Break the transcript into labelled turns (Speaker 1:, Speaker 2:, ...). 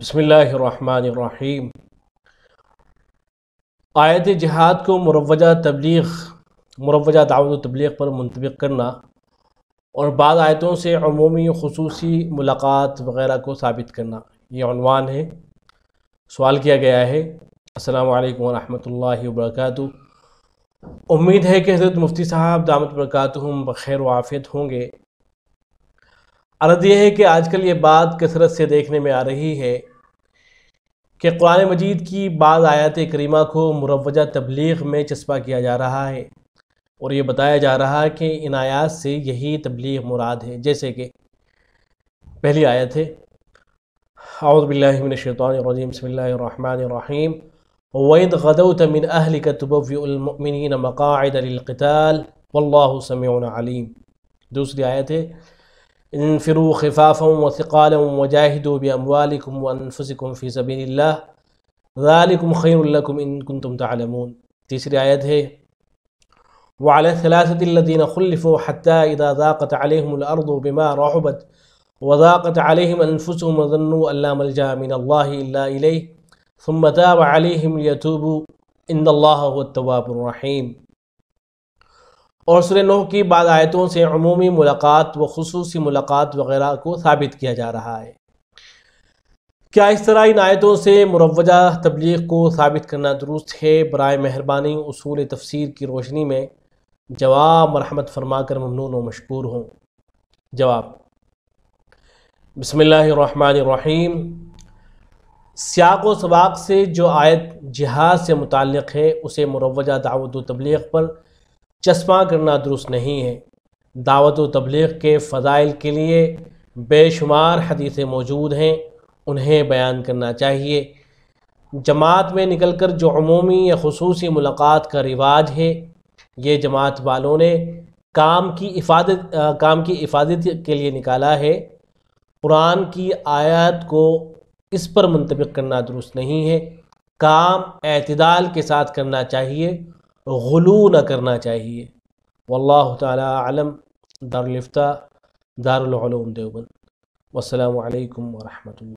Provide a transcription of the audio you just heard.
Speaker 1: بسم اللہ الرحمن الرحیم۔ آیت جہاد کو مروجہ دعوت و تبلیغ پر منطبق کرنا اور بعض آیتوں سے عمومی و خصوصی ملاقات وغیرہ کو ثابت کرنا، یہ عنوان ہے۔ سوال کیا گیا ہے: السلام علیکم ورحمۃ اللہ وبرکاتہ۔ امید ہے کہ حضرت مفتی صاحب دامت برکاتہم بخیر و عافیت ہوں گے۔ عرض یہ ہے کہ آج کل یہ بات کثرت سے دیکھنے میں آ رہی ہے کہ قرآن مجید کی بعض آیات کریمہ کو مروجہ تبلیغ میں چسپاں کیا جا رہا ہے، اور یہ بتایا جا رہا ہے کہ ان آیات سے یہی تبلیغ مراد ہے۔ جیسے کہ پہلی آیت ہے: اعوذ باللہ من الشیطان الرجیم، بسم اللہ الرحمن الرحیم، وَإِذْ غَدَوْتَ مِنْ أَهْلِكَ تُبَوِّئُ الْمُؤْمِنِينَ مَقَاعِدَ لِلْقِتَالِ وَاللَّهُ سَمِيعٌ عَلِيمٌ۔ دوسری آیت ہے: انفروا خفافا وثقالا وجاهدوا بأموالكم وأنفسكم في سبيل الله ذلكم خير لكم إن كنتم تعلمون۔ تیسری آیت ہے: وعلى الثلاثة الذين خلفوا حتى إذا ضاقت عليهم الأرض بما رحبت وضاقت عليهم أنفسهم وظنوا أن لا ملجأ من الله إلا إليه ثم تاب عليهم ليتوبوا إن الله هو التواب الرحيم۔ اور سورہ نوح کی بعض آیتوں سے عمومی ملاقات و خصوصی ملاقات وغیرہ کو ثابت کیا جا رہا ہے۔ کیا اس طرح ان آیتوں سے مروجہ تبلیغ کو ثابت کرنا درست ہے؟ برائے مہربانی اصول تفسیر کی روشنی میں جواب مرحمت فرما کر ممنون و مشکور ہوں۔ جواب: بسم اللہ الرحمن الرحیم۔ سیاق و سباق سے جو آیت جہاد سے متعلق ہے اسے مروجہ دعوت و تبلیغ پر چسپاں کرنا درست نہیں ہے۔ دعوت و تبلیغ کے فضائل کے لیے بے شمار حدیثیں موجود ہیں، انہیں بیان کرنا چاہیے۔ جماعت میں نکل کر جو عمومی یا خصوصی ملاقات کا رواج ہے، یہ جماعت والوں نے کام کی افادت کے لیے نکالا ہے۔ قرآن کی آیات کو اس پر منطبق کرنا درست نہیں ہے۔ کام اعتدال کے ساتھ کرنا چاہیے، غلو نہ کرنا چاہیے۔ واللہ تعالی اعلم۔ دارالفتاء، دارالعلوم دیوبند۔ والسلام علیکم ورحمۃ اللہ۔